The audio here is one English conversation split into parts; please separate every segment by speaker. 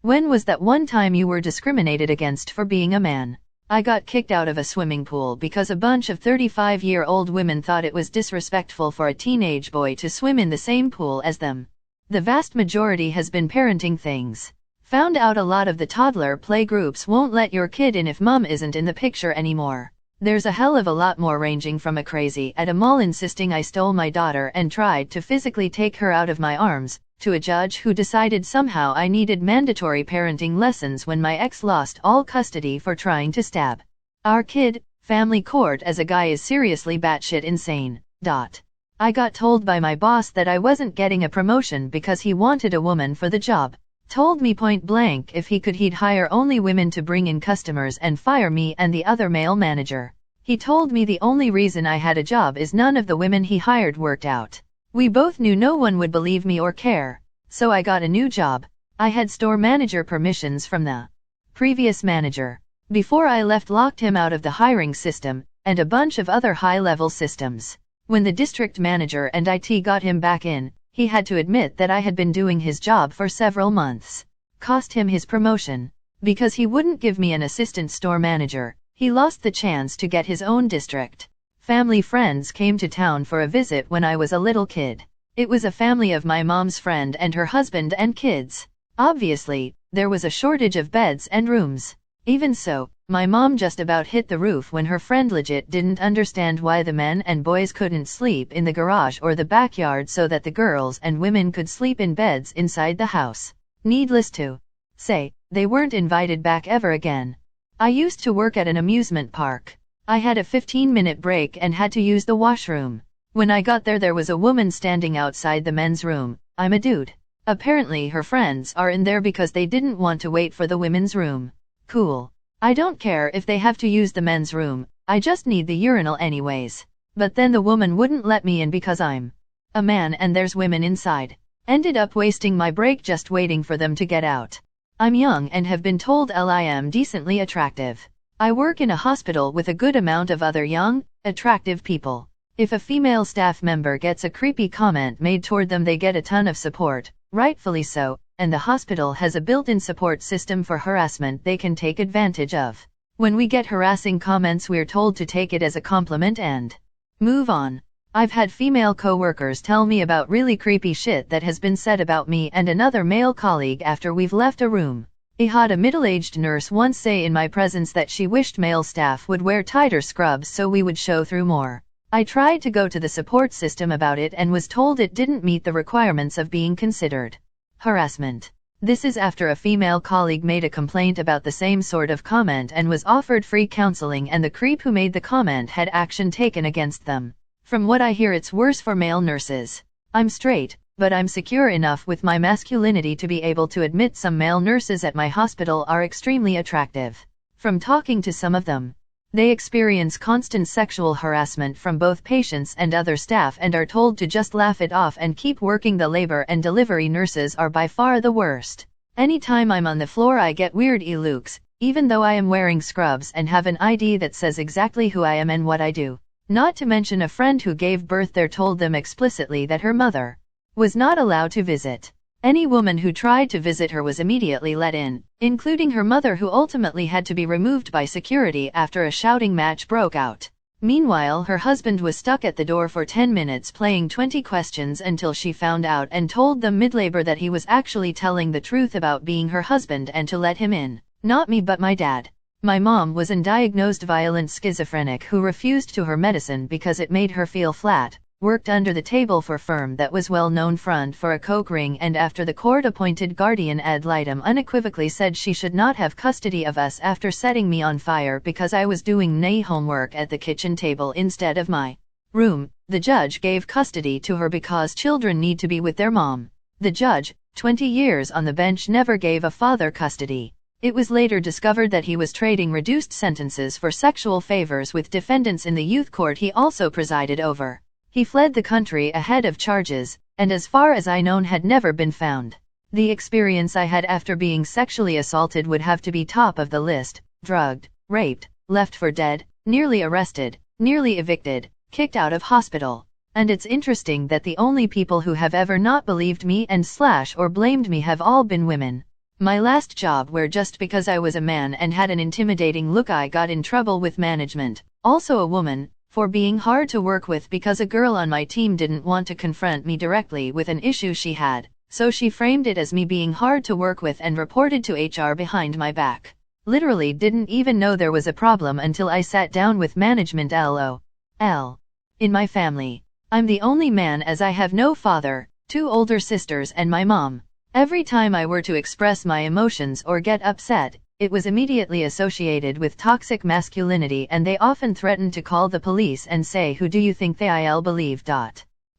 Speaker 1: When was that one time you were discriminated against for being a man? I got kicked out of a swimming pool because a bunch of 35-year-old women thought it was disrespectful for a teenage boy to swim in the same pool as them. The vast majority has been parenting things. Found out a lot of the toddler play groups won't let your kid in if mom isn't in the picture anymore. There's a hell of a lot more, ranging from a crazy at a mall insisting I stole my daughter and tried to physically take her out of my arms, to a judge who decided somehow I needed mandatory parenting lessons when my ex lost all custody for trying to stab our kid. Family court as a guy is seriously batshit insane. I got told by my boss that I wasn't getting a promotion because he wanted a woman for the job. Told me point blank if he could he'd hire only women to bring in customers and fire me and the other male manager. He told me the only reason I had a job is none of the women he hired worked out. We both knew no one would believe me or care, so I got a new job. I had store manager permissions from the previous manager. Before I left, locked him out of the hiring system and a bunch of other high-level systems. When the district manager and IT got him back in, he had to admit that I had been doing his job for several months. Cost him his promotion. Because he wouldn't give me an assistant store manager, he lost the chance to get his own district. Family friends came to town for a visit when I was a little kid. It was a family of my mom's friend and her husband and kids. Obviously, there was a shortage of beds and rooms. Even so, my mom just about hit the roof when her friend legit didn't understand why the men and boys couldn't sleep in the garage or the backyard so that the girls and women could sleep in beds inside the house. Needless to say, they weren't invited back ever again. I used to work at an amusement park. I had a 15-minute break and had to use the washroom. When I got there was a woman standing outside the men's room. I'm a dude. Apparently her friends are in there because they didn't want to wait for the women's room. Cool. I don't care if they have to use the men's room, I just need the urinal anyways. But then the woman wouldn't let me in because I'm a man and there's women inside. Ended up wasting my break just waiting for them to get out. I'm young and have been told I am decently attractive. I work in a hospital with a good amount of other young, attractive people. If a female staff member gets a creepy comment made toward them, they get a ton of support, rightfully so, and the hospital has a built-in support system for harassment they can take advantage of. When we get harassing comments, we're told to take it as a compliment and move on. I've had female co-workers tell me about really creepy shit that has been said about me and another male colleague after we've left a room. I had a middle-aged nurse once say in my presence that she wished male staff would wear tighter scrubs so we would show through more. I tried to go to the support system about it and was told it didn't meet the requirements of being considered harassment. This is after a female colleague made a complaint about the same sort of comment and was offered free counseling, and the creep who made the comment had action taken against them. From what I hear, it's worse for male nurses. I'm straight, but I'm secure enough with my masculinity to be able to admit some male nurses at my hospital are extremely attractive. From talking to some of them, they experience constant sexual harassment from both patients and other staff and are told to just laugh it off and keep working. The labor and delivery nurses are by far the worst. Anytime I'm on the floor I get weird looks, even though I am wearing scrubs and have an ID that says exactly who I am and what I do. Not to mention a friend who gave birth there told them explicitly that her mother was not allowed to visit. Any woman who tried to visit her was immediately let in, including her mother, who ultimately had to be removed by security after a shouting match broke out. Meanwhile, her husband was stuck at the door for 10 minutes playing 20 questions until she found out and told them mid-labor that he was actually telling the truth about being her husband and to let him in. Not me but my dad. My mom was an undiagnosed violent schizophrenic who refused to her medicine because it made her feel flat. Worked under the table for firm that was well known front for a coke ring, and after the court-appointed guardian ad litem unequivocally said she should not have custody of us after setting me on fire because I was doing nay homework at the kitchen table instead of my room. The judge gave custody to her because children need to be with their mom. The judge, 20 years on the bench, never gave a father custody. It was later discovered that he was trading reduced sentences for sexual favors with defendants in the youth court he also presided over. He fled the country ahead of charges, and as far as I know had never been found. The experience I had after being sexually assaulted would have to be top of the list: drugged, raped, left for dead, nearly arrested, nearly evicted, kicked out of hospital. And it's interesting that the only people who have ever not believed me and or blamed me have all been women. My last job where just because I was a man and had an intimidating look I got in trouble with management, also a woman, for being hard to work with because a girl on my team didn't want to confront me directly with an issue she had, so she framed it as me being hard to work with and reported to HR behind my back. Literally didn't even know there was a problem until I sat down with management. LOL. In my family, I'm the only man as I have no father, 2 older sisters and my mom. Every time I were to express my emotions or get upset, it was immediately associated with toxic masculinity and they often threatened to call the police and say who do you think they'll believe.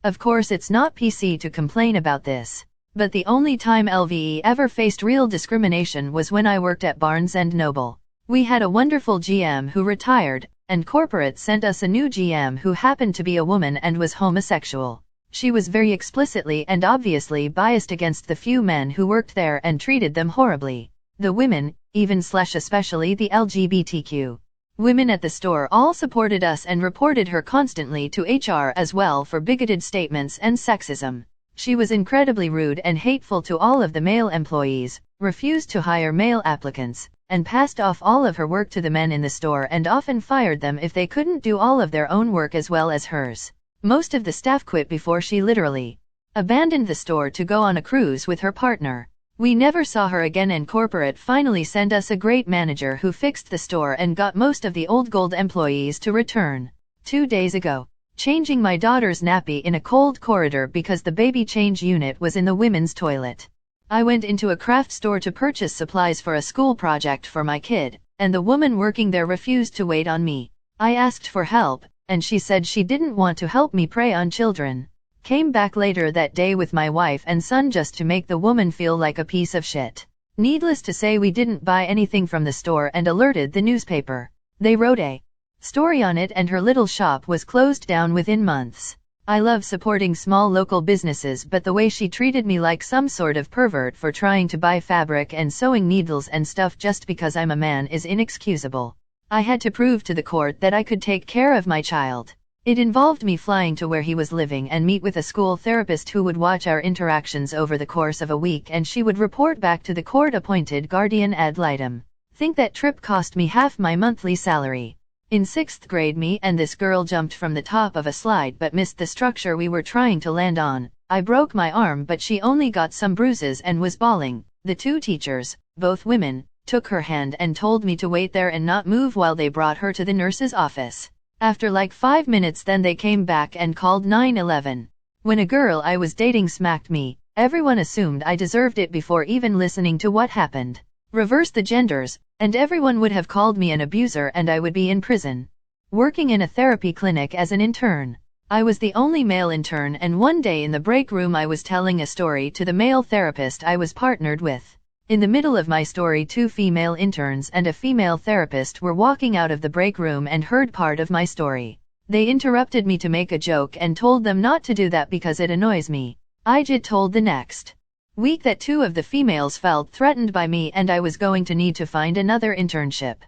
Speaker 1: Of course it's not PC to complain about this, but the only time LVE ever faced real discrimination was when I worked at Barnes & Noble. We had a wonderful GM who retired, and corporate sent us a new GM who happened to be a woman and was homosexual. She was very explicitly and obviously biased against the few men who worked there and treated them horribly. The women, especially the LGBTQ women at the store, all supported us and reported her constantly to HR as well for bigoted statements and sexism. She was incredibly rude and hateful to all of the male employees, refused to hire male applicants, and passed off all of her work to the men in the store and often fired them if they couldn't do all of their own work as well as hers. Most of the staff quit before she literally abandoned the store to go on a cruise with her partner. We never saw her again and corporate finally sent us a great manager who fixed the store and got most of the old gold employees to return. 2 days ago, changing my daughter's nappy in a cold corridor because the baby change unit was in the women's toilet. I went into a craft store to purchase supplies for a school project for my kid, and the woman working there refused to wait on me. I asked for help, and she said she didn't want to help me prey on children. Came back later that day with my wife and son just to make the woman feel like a piece of shit. Needless to say we didn't buy anything from the store and alerted the newspaper. They wrote a story on it and her little shop was closed down within months. I love supporting small local businesses, but the way she treated me like some sort of pervert for trying to buy fabric and sewing needles and stuff just because I'm a man is inexcusable. I had to prove to the court that I could take care of my child. It involved me flying to where he was living and meet with a school therapist who would watch our interactions over the course of a week and she would report back to the court-appointed guardian ad litem. Think that trip cost me half my monthly salary. In 6th grade me and this girl jumped from the top of a slide but missed the structure we were trying to land on. I broke my arm but she only got some bruises and was bawling. The 2 teachers, both women, took her hand and told me to wait there and not move while they brought her to the nurse's office. After like 5 minutes then they came back and called 911. When a girl I was dating smacked me, everyone assumed I deserved it before even listening to what happened. Reverse the genders, and everyone would have called me an abuser and I would be in prison. Working in a therapy clinic as an intern. I was the only male intern and one day in the break room I was telling a story to the male therapist I was partnered with. In the middle of my story 2 female interns and a female therapist were walking out of the break room and heard part of my story. They interrupted me to make a joke and told them not to do that because it annoys me. I just told the next week that 2 of the females felt threatened by me and I was going to need to find another internship.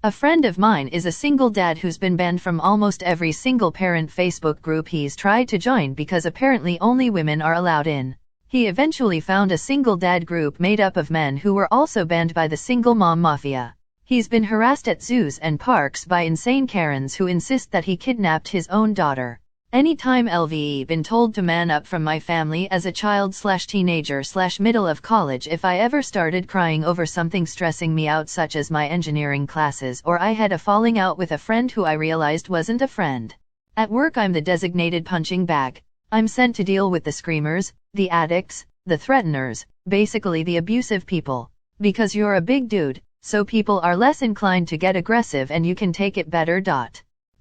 Speaker 1: A friend of mine is a single dad who's been banned from almost every single parent Facebook group he's tried to join because apparently only women are allowed in. He eventually found a single dad group made up of men who were also banned by the single mom mafia. He's been harassed at zoos and parks by insane Karens who insist that he kidnapped his own daughter. Anytime LVE been told to man up from my family as a child/teenager/middle of college if I ever started crying over something stressing me out such as my engineering classes or I had a falling out with a friend who I realized wasn't a friend. At work I'm the designated punching bag. I'm sent to deal with the screamers, the addicts, the threateners, basically the abusive people. Because you're a big dude, so people are less inclined to get aggressive and you can take it better.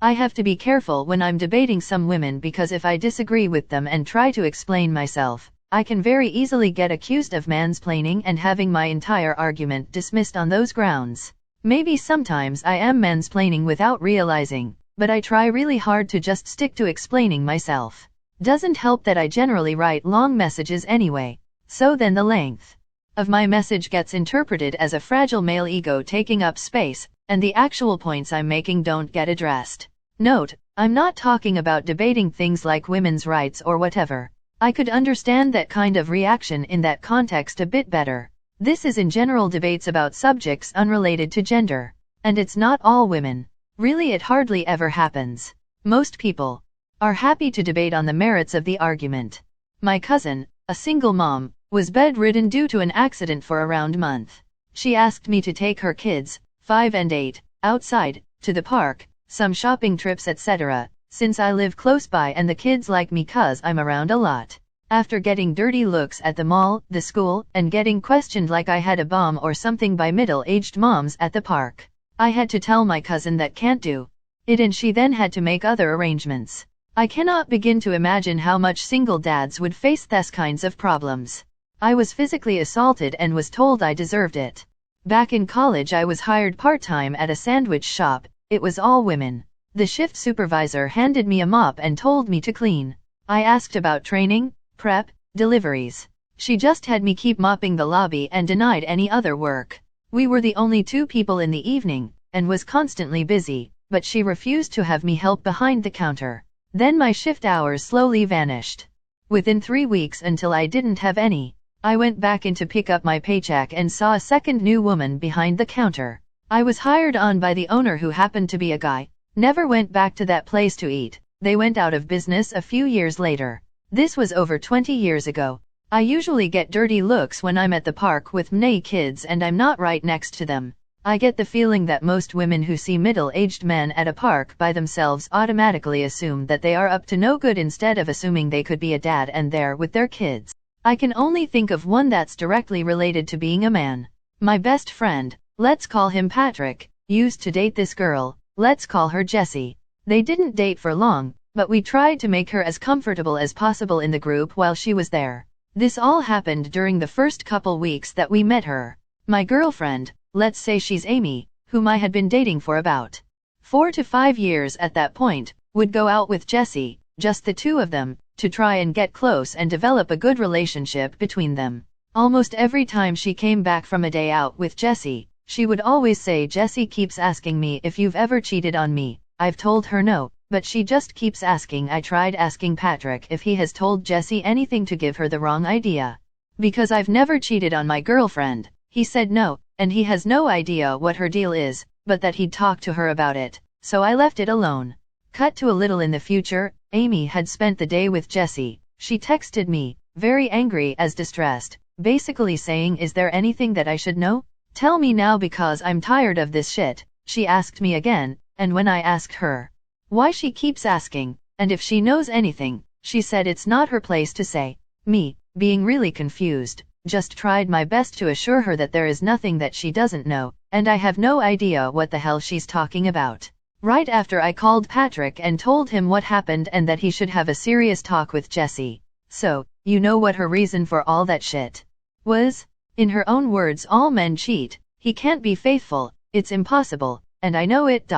Speaker 1: I have to be careful when I'm debating some women because if I disagree with them and try to explain myself, I can very easily get accused of mansplaining and having my entire argument dismissed on those grounds. Maybe sometimes I am mansplaining without realizing, but I try really hard to just stick to explaining myself. Doesn't help that I generally write long messages anyway, so then the length of my message gets interpreted as a fragile male ego taking up space, and the actual points I'm making don't get addressed. Note, I'm not talking about debating things like women's rights or whatever. I could understand that kind of reaction in that context a bit better. This is in general debates about subjects unrelated to gender. And it's not all women. Really, it hardly ever happens. Most people are happy to debate on the merits of the argument. My cousin, a single mom, was bedridden due to an accident for around a month. She asked me to take her kids, 5 and 8, outside, to the park, some shopping trips etc., since I live close by and the kids like me 'cause I'm around a lot. After getting dirty looks at the mall, the school, and getting questioned like I had a bomb or something by middle-aged moms at the park, I had to tell my cousin that can't do it, and she then had to make other arrangements. I cannot begin to imagine how much single dads would face these kinds of problems. I was physically assaulted and was told I deserved it. Back in college I was hired part-time at a sandwich shop. It was all women. The shift supervisor handed me a mop and told me to clean. I asked about training, prep, deliveries. She just had me keep mopping the lobby and denied any other work. We were the only 2 people in the evening, and was constantly busy, but she refused to have me help behind the counter. Then my shift hours slowly vanished. Within 3 weeks until I didn't have any. I went back in to pick up my paycheck and saw a second new woman behind the counter. I was hired on by the owner who happened to be a guy. Never went back to that place to eat. They went out of business a few years later. This was over 20 years ago. I usually get dirty looks when I'm at the park with many kids and I'm not right next to them. I get the feeling that most women who see middle-aged men at a park by themselves automatically assume that they are up to no good instead of assuming they could be a dad and there with their kids. I can only think of one that's directly related to being a man. My best friend, let's call him Patrick, used to date this girl, let's call her Jessie. They didn't date for long, but we tried to make her as comfortable as possible in the group while she was there. This all happened during the first couple weeks that we met her. My girlfriend, let's say she's Amy, whom I had been dating for about 4 to 5 years at that point, would go out with Jessie, just the 2 of them, to try and get close and develop a good relationship between them. Almost every time she came back from a day out with Jessie, she would always say, "Jessie keeps asking me if you've ever cheated on me." I've told her no, but she just keeps asking. I tried asking Patrick if he has told Jessie anything to give her the wrong idea. Because I've never cheated on my girlfriend. He said no, and he has no idea what her deal is, but that he'd talk to her about it, so I left it alone. Cut to a little in the future, Amy had spent the day with Jessie. She texted me, very angry as distressed, basically saying, "Is there anything that I should know? Tell me now because I'm tired of this shit." She asked me again, and when I asked her why she keeps asking, and if she knows anything, she said it's not her place to say. Me, being really confused, just tried my best to assure her that there is nothing that she doesn't know, and I have no idea what the hell she's talking about. Right after I called Patrick and told him what happened and that he should have a serious talk with Jessie. So, you know what her reason for all that shit was? In her own words, all men cheat, he can't be faithful, it's impossible, and I know it.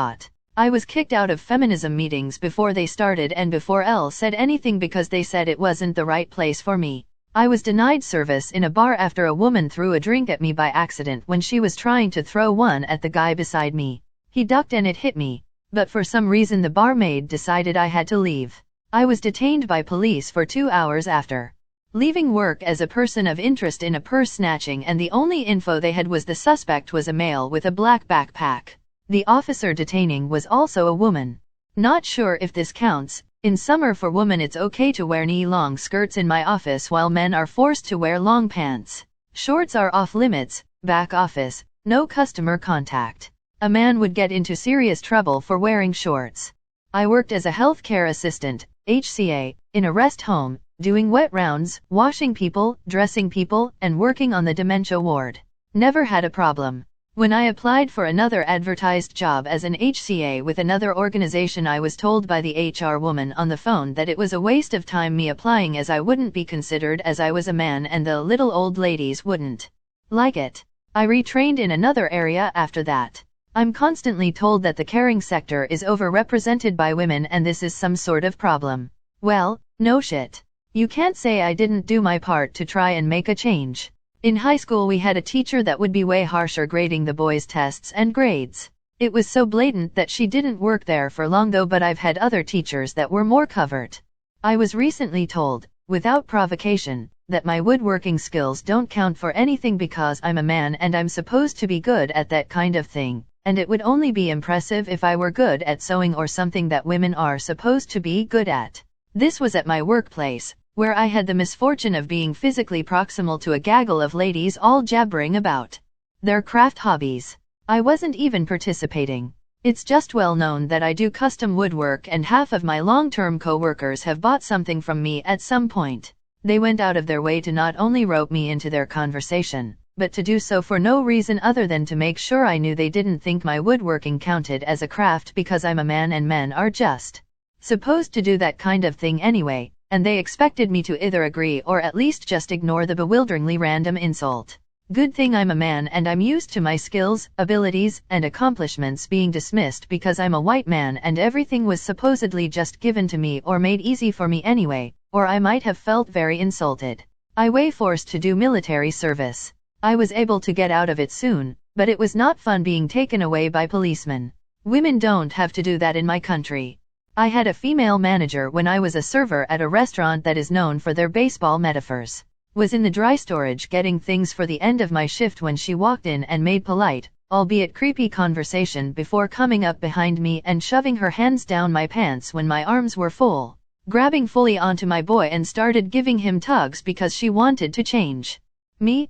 Speaker 1: I was kicked out of feminism meetings before they started and before Elle said anything because they said it wasn't the right place for me. I was denied service in a bar after a woman threw a drink at me by accident when she was trying to throw one at the guy beside me. He ducked and it hit me, but for some reason the barmaid decided I had to leave. I was detained by police for 2 hours after leaving work as a person of interest in a purse snatching, and the only info they had was the suspect was a male with a black backpack. The officer detaining was also a woman. Not sure if this counts. In summer for women it's okay to wear knee-long skirts in my office while men are forced to wear long pants. Shorts are off limits. Back office, no customer contact. A man would get into serious trouble for wearing shorts. I worked as a healthcare assistant, HCA, in a rest home, doing wet rounds, washing people, dressing people, and working on the dementia ward. Never had a problem. When I applied for another advertised job as an HCA with another organization, I was told by the HR woman on the phone that it was a waste of time me applying as I wouldn't be considered as I was a man and the little old ladies wouldn't like it. I retrained in another area after that. I'm constantly told that the caring sector is overrepresented by women and this is some sort of problem. Well, no shit. You can't say I didn't do my part to try and make a change. In high school we had a teacher that would be way harsher grading the boys' tests and grades. It was so blatant that she didn't work there for long though, but I've had other teachers that were more covert. I was recently told, without provocation, that my woodworking skills don't count for anything because I'm a man and I'm supposed to be good at that kind of thing, and it would only be impressive if I were good at sewing or something that women are supposed to be good at. This was at my workplace, where I had the misfortune of being physically proximal to a gaggle of ladies all jabbering about their craft hobbies. I wasn't even participating. It's just well known that I do custom woodwork and half of my long-term co-workers have bought something from me at some point. They went out of their way to not only rope me into their conversation, but to do so for no reason other than to make sure I knew they didn't think my woodworking counted as a craft because I'm a man and men are just supposed to do that kind of thing anyway, and they expected me to either agree or at least just ignore the bewilderingly random insult. Good thing I'm a man and I'm used to my skills, abilities, and accomplishments being dismissed because I'm a white man and everything was supposedly just given to me or made easy for me anyway, or I might have felt very insulted. I was forced to do military service. I was able to get out of it soon, but it was not fun being taken away by policemen. Women don't have to do that in my country. I had a female manager when I was a server at a restaurant that is known for their baseball metaphors. Was in the dry storage getting things for the end of my shift when she walked in and made polite, albeit creepy conversation before coming up behind me and shoving her hands down my pants when my arms were full, grabbing fully onto my boy and started giving him tugs because she wanted to change me.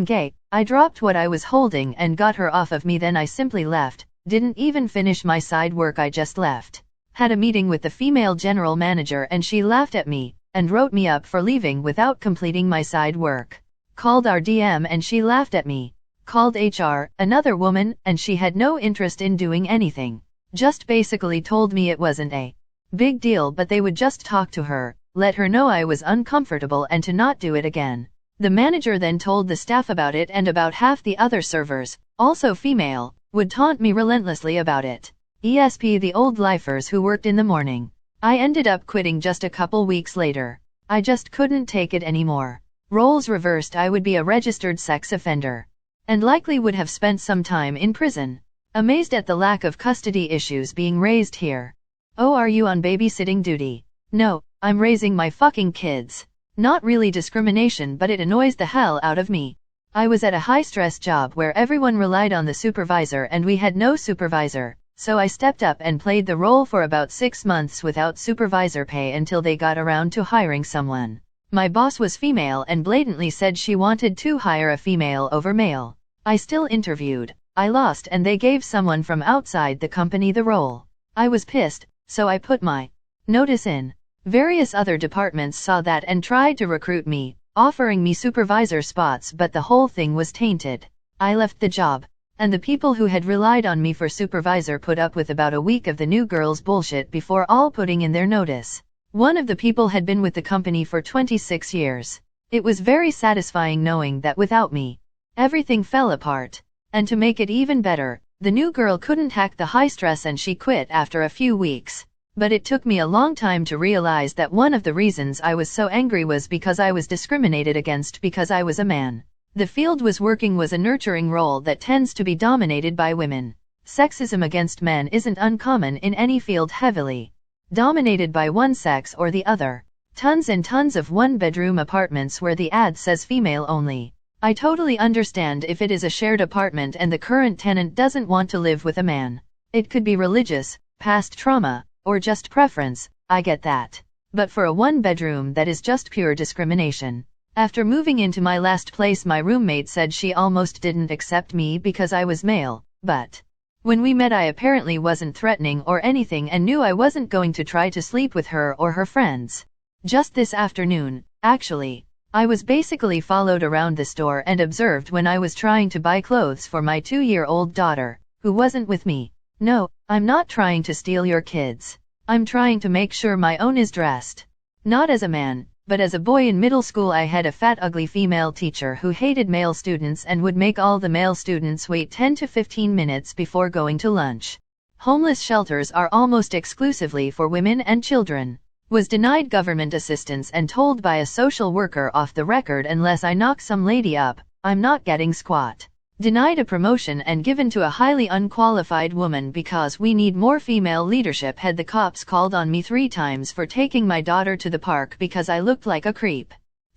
Speaker 1: Gay. I dropped what I was holding and got her off of me, then I simply left, didn't even finish my side work, I just left. Had a meeting with the female general manager and she laughed at me and wrote me up for leaving without completing my side work. Called our DM and she laughed at me. Called HR, another woman, and she had no interest in doing anything. Just basically told me it wasn't a big deal but they would just talk to her, let her know I was uncomfortable and to not do it again. The manager then told the staff about it and about half the other servers, also female, would taunt me relentlessly about it. ESP the old lifers who worked in the morning. I ended up quitting just a couple weeks later. I just couldn't take it anymore. Roles reversed, I would be a registered sex offender. And likely would have spent some time in prison. Amazed at the lack of custody issues being raised here. Oh, are you on babysitting duty? No, I'm raising my fucking kids. Not really discrimination, but it annoys the hell out of me. I was at a high-stress job where everyone relied on the supervisor and we had no supervisor, so I stepped up and played the role for about 6 months without supervisor pay until they got around to hiring someone. My boss was female and blatantly said she wanted to hire a female over male. I still interviewed. I lost and they gave someone from outside the company the role. I was pissed, so I put my notice in. Various other departments saw that and tried to recruit me, offering me supervisor spots, but the whole thing was tainted. I left the job, and the people who had relied on me for supervisor put up with about a week of the new girl's bullshit before all putting in their notice. One of the people had been with the company for 26 years. It was very satisfying knowing that without me, everything fell apart. And to make it even better, the new girl couldn't hack the high stress and she quit after a few weeks. But it took me a long time to realize that one of the reasons I was so angry was because I was discriminated against because I was a man. The field was working was a nurturing role that tends to be dominated by women. Sexism against men isn't uncommon in any field heavily dominated by one sex or the other. Tons and tons of one-bedroom apartments where the ad says female only. I totally understand if it is a shared apartment and the current tenant doesn't want to live with a man. It could be religious, past trauma, or just preference, I get that. But for a one-bedroom that is just pure discrimination. After moving into my last place, my roommate said she almost didn't accept me because I was male, but when we met I apparently wasn't threatening or anything and knew I wasn't going to try to sleep with her or her friends. Just this afternoon, actually, I was basically followed around the store and observed when I was trying to buy clothes for my 2-year-old daughter, who wasn't with me. No, I'm not trying to steal your kids. I'm trying to make sure my own is dressed. Not as a man, but as a boy in middle school. I had a fat ugly female teacher who hated male students and would make all the male students wait 10 to 15 minutes before going to lunch. Homeless shelters are almost exclusively for women and children. Was denied government assistance and told by a social worker off the record, unless I knock some lady up, I'm not getting squat. Denied a promotion and given to a highly unqualified woman because we need more female leadership. Had the cops called on me 3 times for taking my daughter to the park because I looked like a creep.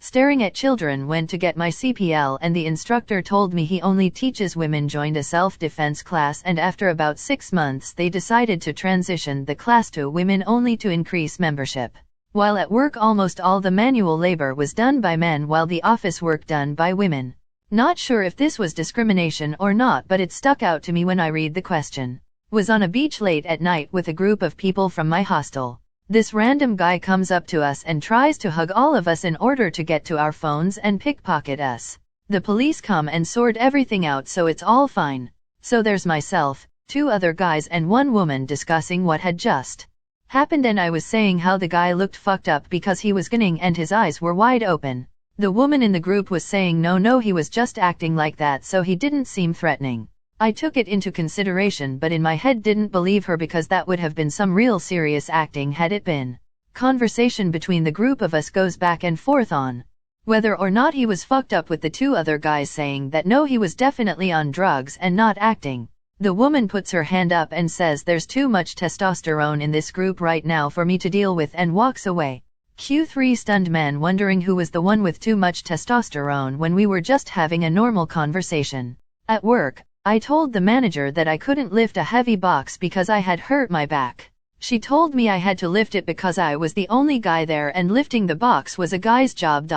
Speaker 1: Staring at children went to get my CPL, and the instructor told me he only teaches women. Joined a self-defense class, and after about 6 months they decided to transition the class to women only to increase membership. While at work almost all the manual labor was done by men while the office work done by women. Not sure if this was discrimination or not, but it stuck out to me when I read the question. Was on a beach late at night with a group of people from my hostel. This random guy comes up to us and tries to hug all of us in order to get to our phones and pickpocket us. The police come and sort everything out, so it's all fine. So there's myself, 2 other guys and 1 woman discussing what had just happened, and I was saying how the guy looked fucked up because he was grinning and his eyes were wide open. The woman in the group was saying no, he was just acting like that, so he didn't seem threatening. I took it into consideration, but in my head didn't believe her because that would have been some real serious acting had it been. Conversation between the group of us goes back and forth on whether or not he was fucked up, with the 2 other guys saying that no, he was definitely on drugs and not acting. The woman puts her hand up and says there's too much testosterone in this group right now for me to deal with, and walks away. Q3 stunned man, wondering who was the one with too much testosterone when we were just having a normal conversation. At work, I told the manager that I couldn't lift a heavy box because I had hurt my back. She told me I had to lift it because I was the only guy there and lifting the box was a guy's job.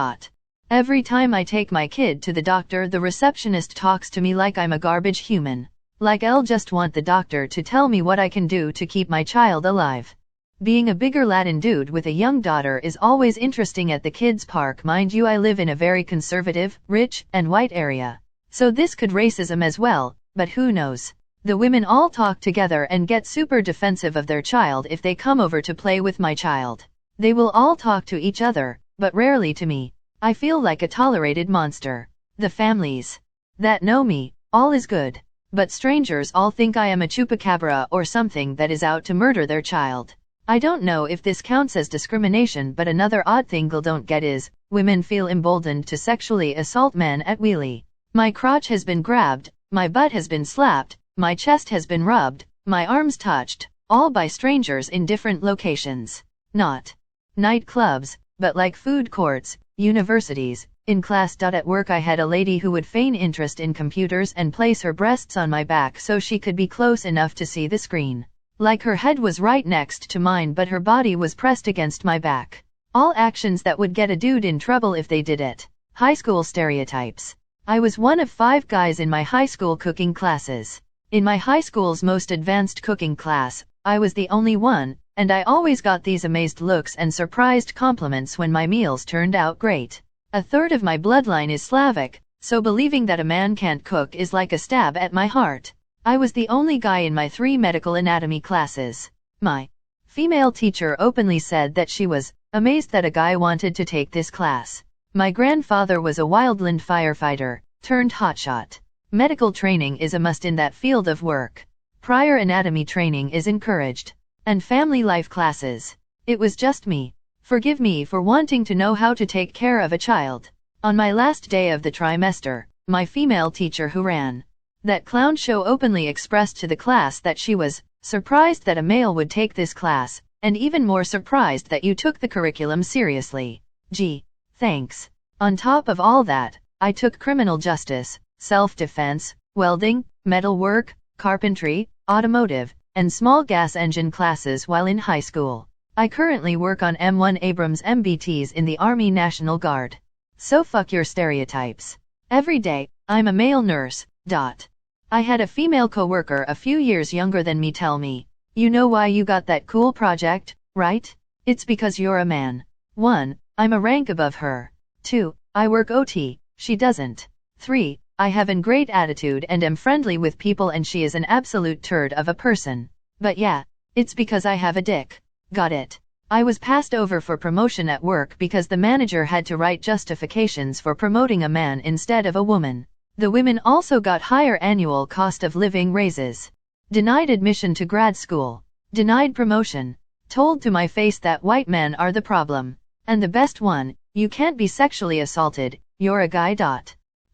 Speaker 1: Every time I take my kid to the doctor, the receptionist talks to me like I'm a garbage human. Like I'll just want the doctor to tell me what I can do to keep my child alive. Being a bigger Latin dude with a young daughter is always interesting at the kids' park. Mind you, I live in a very conservative, rich, and white area. So this could racism as well, but who knows? The women all talk together and get super defensive of their child if they come over to play with my child. They will all talk to each other, but rarely to me. I feel like a tolerated monster. The families that know me, all is good. But strangers all think I am a chupacabra or something that is out to murder their child. I don't know if this counts as discrimination, but another odd thing I don't get is, women feel emboldened to sexually assault men at wheelie. My crotch has been grabbed, my butt has been slapped, my chest has been rubbed, my arms touched, all by strangers in different locations. Not nightclubs, but like food courts, universities, in class. At work I had a lady who would feign interest in computers and place her breasts on my back so she could be close enough to see the screen. Like her head was right next to mine but her body was pressed against my back. All actions that would get a dude in trouble if they did it. High school stereotypes. I was one of 5 guys in my high school cooking classes. In my high school's most advanced cooking class, I was the only one, and I always got these amazed looks and surprised compliments when my meals turned out great. A third of my bloodline is Slavic, so believing that a man can't cook is like a stab at my heart. I was the only guy in my 3 medical anatomy classes. My female teacher openly said that she was amazed that a guy wanted to take this class. My grandfather was a wildland firefighter, turned hotshot. Medical training is a must in that field of work. Prior anatomy training is encouraged. And family life classes. It was just me. Forgive me for wanting to know how to take care of a child. On my last day of the trimester, my female teacher who ran that clown show openly expressed to the class that she was surprised that a male would take this class, and even more surprised that you took the curriculum seriously. Gee, thanks. On top of all that, I took criminal justice, self-defense, welding, metalwork, carpentry, automotive, and small gas engine classes while in high school. I currently work on M1 Abrams MBTs in the Army National Guard. So fuck your stereotypes. Every day, I'm a male nurse. I had a female coworker a few years younger than me tell me, "You know why you got that cool project, right? It's because you're a man." 1. I'm a rank above her. 2. I work OT, she doesn't. 3. I have a great attitude and am friendly with people and she is an absolute turd of a person. But yeah, it's because I have a dick. Got it. I was passed over for promotion at work because the manager had to write justifications for promoting a man instead of a woman. The women also got higher annual cost of living raises. Denied admission to grad school. Denied promotion. Told to my face that white men are the problem. And the best one, you can't be sexually assaulted, you're a guy.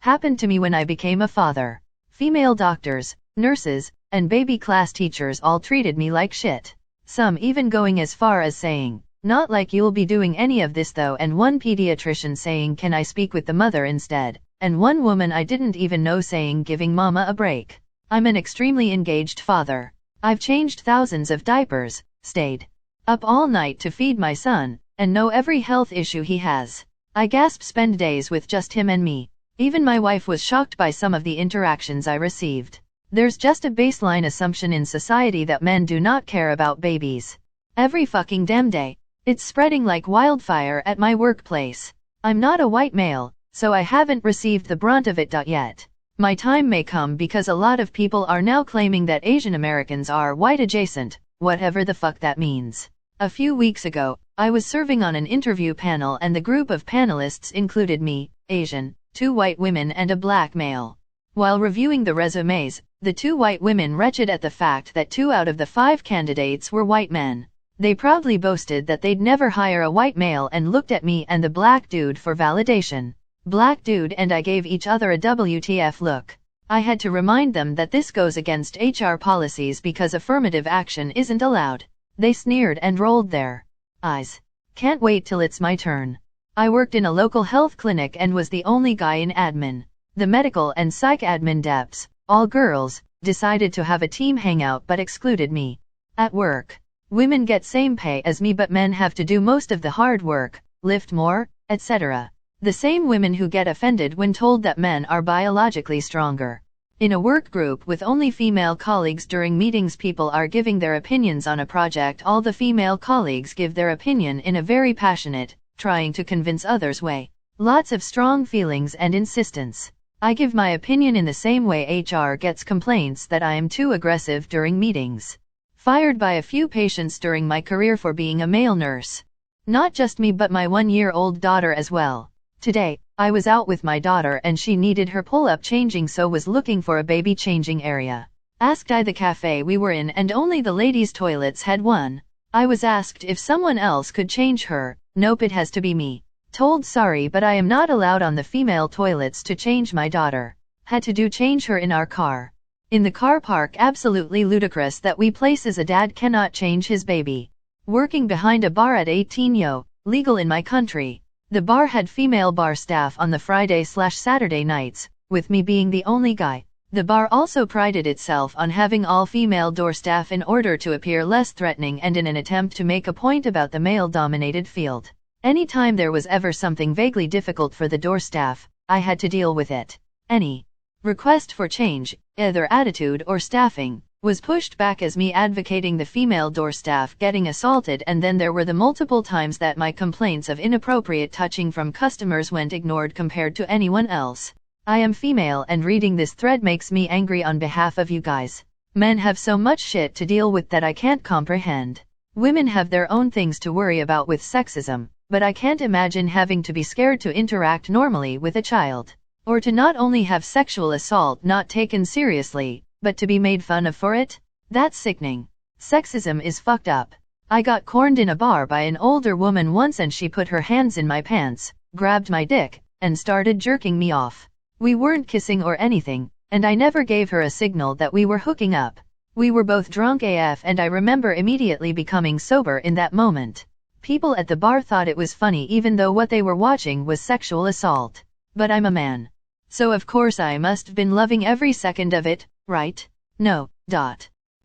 Speaker 1: Happened to me when I became a father. Female doctors, nurses, and baby class teachers all treated me like shit. Some even going as far as saying, Not like you'll be doing any of this though, and one pediatrician saying can I speak with the mother instead, and one woman I didn't even know saying giving mama a break. I'm an extremely engaged father. I've changed thousands of diapers, stayed up all night to feed my son, and know every health issue he has. I spend days with just him and me. Even my wife was shocked by some of the interactions I received. There's just a baseline assumption in society that men do not care about babies. Every fucking damn day. It's spreading like wildfire at my workplace. I'm not a white male, so I haven't received the brunt of it yet. My time may come because a lot of people are now claiming that Asian Americans are white adjacent, whatever the fuck that means. A few weeks ago, I was serving on an interview panel and the group of panelists included me, Asian, 2 white women and a black male. While reviewing the resumes, the 2 white women wretched at the fact that 2 out of the 5 candidates were white men. They proudly boasted that they'd never hire a white male and looked at me and the black dude for validation. Black dude and I gave each other a WTF look. I had to remind them that this goes against HR policies because affirmative action isn't allowed. They sneered and rolled their eyes. Can't wait till it's my turn. I worked in a local health clinic and was the only guy in admin. The medical and psych admin depths, all girls, decided to have a team hangout but excluded me. At work, women get same pay as me but men have to do most of the hard work, lift more, etc. The same women who get offended when told that men are biologically stronger. In a work group with only female colleagues during meetings people are giving their opinions on a project. All the female colleagues give their opinion in a very passionate, trying to convince others way. Lots of strong feelings and insistence. I give my opinion in the same way. HR gets complaints that I am too aggressive during meetings. Fired by a few patients during my career for being a male nurse. Not just me but my 1-year-old daughter as well. Today, I was out with my daughter and she needed her pull-up changing so was looking for a baby changing area. Asked I the cafe we were in and only the ladies' toilets had one. I was asked if someone else could change her. Nope, it has to be me. Told sorry but I am not allowed on the female toilets to change my daughter. Had to change her in our car. In the car park. Absolutely ludicrous that we places a dad cannot change his baby. Working behind a bar at 18 legal in my country. The bar had female bar staff on the Friday/Saturday nights, with me being the only guy. The bar also prided itself on having all female door staff in order to appear less threatening and in an attempt to make a point about the male-dominated field. Anytime there was ever something vaguely difficult for the door staff, I had to deal with it. Any request for change, either attitude or staffing, was pushed back as me advocating the female door staff getting assaulted, and then there were the multiple times that my complaints of inappropriate touching from customers went ignored compared to anyone else. I am female and reading this thread makes me angry on behalf of you guys. Men have so much shit to deal with that I can't comprehend. Women have their own things to worry about with sexism, but I can't imagine having to be scared to interact normally with a child. Or to not only have sexual assault not taken seriously, but to be made fun of for it? That's sickening. Sexism is fucked up. I got cornered in a bar by an older woman once and she put her hands in my pants, grabbed my dick, and started jerking me off. We weren't kissing or anything, and I never gave her a signal that we were hooking up. We were both drunk AF and I remember immediately becoming sober in that moment. People at the bar thought it was funny even though what they were watching was sexual assault. But I'm a man. So of course I must have been loving every second of it, right? No.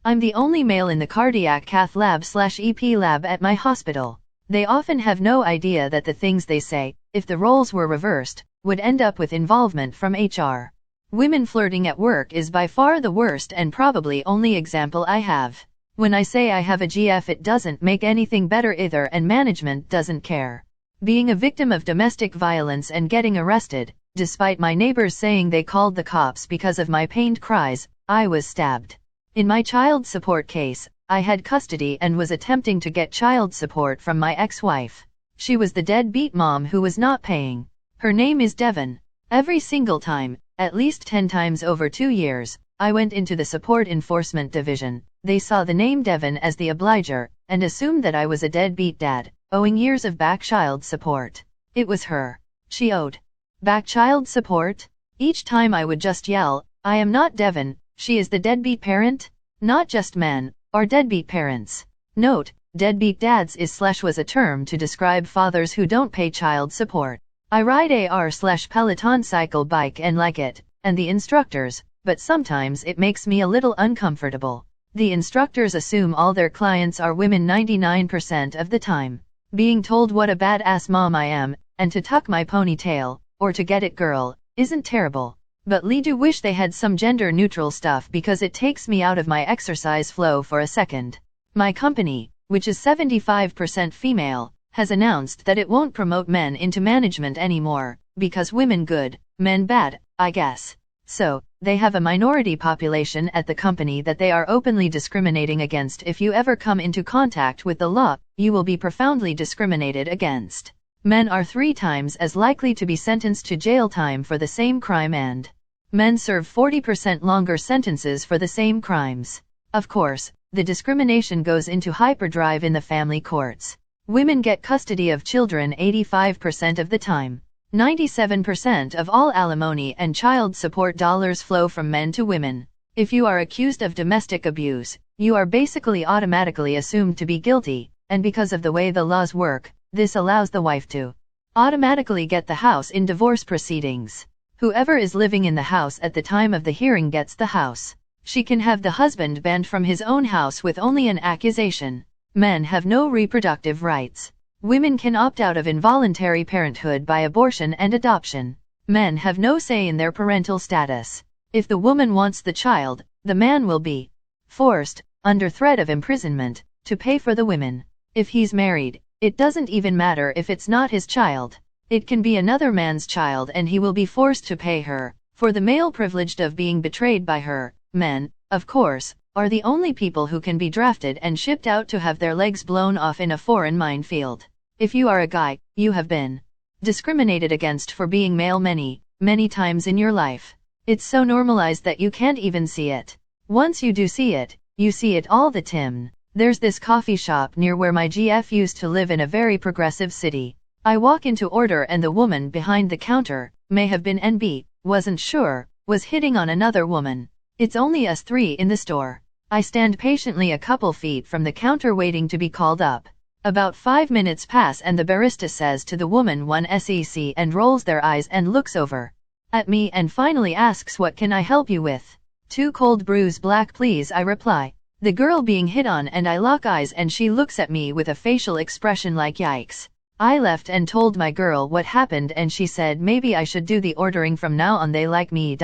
Speaker 1: I'm the only male in the cardiac cath lab/EP lab at my hospital. They often have no idea that the things they say, if the roles were reversed, would end up with involvement from HR. Women flirting at work is by far the worst and probably only example I have. When I say I have a GF it doesn't make anything better either and management doesn't care. Being a victim of domestic violence and getting arrested, despite my neighbors saying they called the cops because of my pained cries, I was stabbed. In my child support case, I had custody and was attempting to get child support from my ex-wife. She was the deadbeat mom who was not paying. Her name is Devon. Every single time, at least 10 times over 2 years, I went into the support enforcement division. They saw the name Devon as the obliger, and assumed that I was a deadbeat dad, owing years of back child support. It was her. She owed back child support? Each time I would just yell, I am not Devon, she is the deadbeat parent? Not just men, or deadbeat parents. Note, Deadbeat dads is/was a term to describe fathers who don't pay child support. I ride AR/Peloton cycle bike and like it, and the instructors, but sometimes it makes me a little uncomfortable. The instructors assume all their clients are women 99% of the time. Being told what a badass mom I am, and to tuck my ponytail, or to get it girl, isn't terrible. But do wish they had some gender-neutral stuff because it takes me out of my exercise flow for a second. My company, which is 75% female, has announced that it won't promote men into management anymore, because women good, men bad, I guess. So, they have a minority population at the company that they are openly discriminating against. If you ever come into contact with the law, you will be profoundly discriminated against. Men are 3 times as likely to be sentenced to jail time for the same crime, and men serve 40% longer sentences for the same crimes. Of course, the discrimination goes into hyperdrive in the family courts. Women get custody of children 85% of the time. 97% of all alimony and child support dollars flow from men to women. If you are accused of domestic abuse, you are basically automatically assumed to be guilty, and because of the way the laws work, this allows the wife to automatically get the house in divorce proceedings. Whoever is living in the house at the time of the hearing gets the house. She can have the husband banned from his own house with only an accusation. Men have no reproductive rights. Women can opt out of involuntary parenthood by abortion and adoption. Men have no say in their parental status. If the woman wants the child, the man will be forced, under threat of imprisonment, to pay for the women. If he's married, it doesn't even matter if it's not his child. It can be another man's child and he will be forced to pay her, for the male privileged of being betrayed by her. Men, of course, are the only people who can be drafted and shipped out to have their legs blown off in a foreign minefield. If you are a guy, you have been discriminated against for being male many, many times in your life. It's so normalized that you can't even see it. Once you do see it, you see it all the time. There's this coffee shop near where my GF used to live in a very progressive city. I walk in to order and the woman behind the counter, may have been NB, wasn't sure, was hitting on another woman. It's only us 3 in the store. I stand patiently a couple feet from the counter waiting to be called up. About 5 minutes pass and the barista says to the woman 1 sec and rolls their eyes and looks over at me and finally asks, what can I help you with? 2 cold brews black please, I reply. The girl being hit on and I lock eyes and she looks at me with a facial expression like yikes. I left and told my girl what happened and she said maybe I should do the ordering from now on, they like me.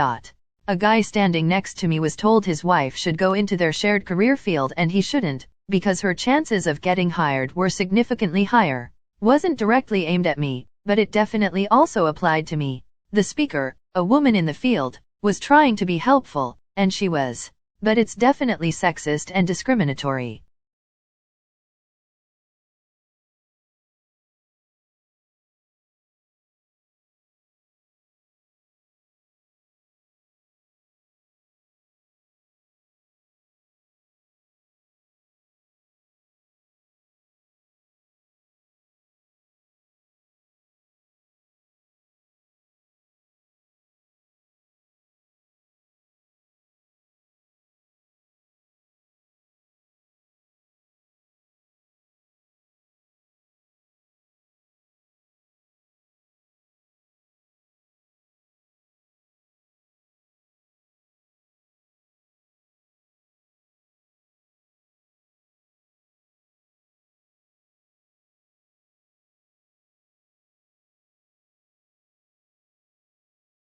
Speaker 1: A guy standing next to me was told his wife should go into their shared career field and he shouldn't, because her chances of getting hired were significantly higher. Wasn't directly aimed at me, but it definitely also applied to me. The speaker, a woman in the field, was trying to be helpful, and she was. But it's definitely sexist and discriminatory.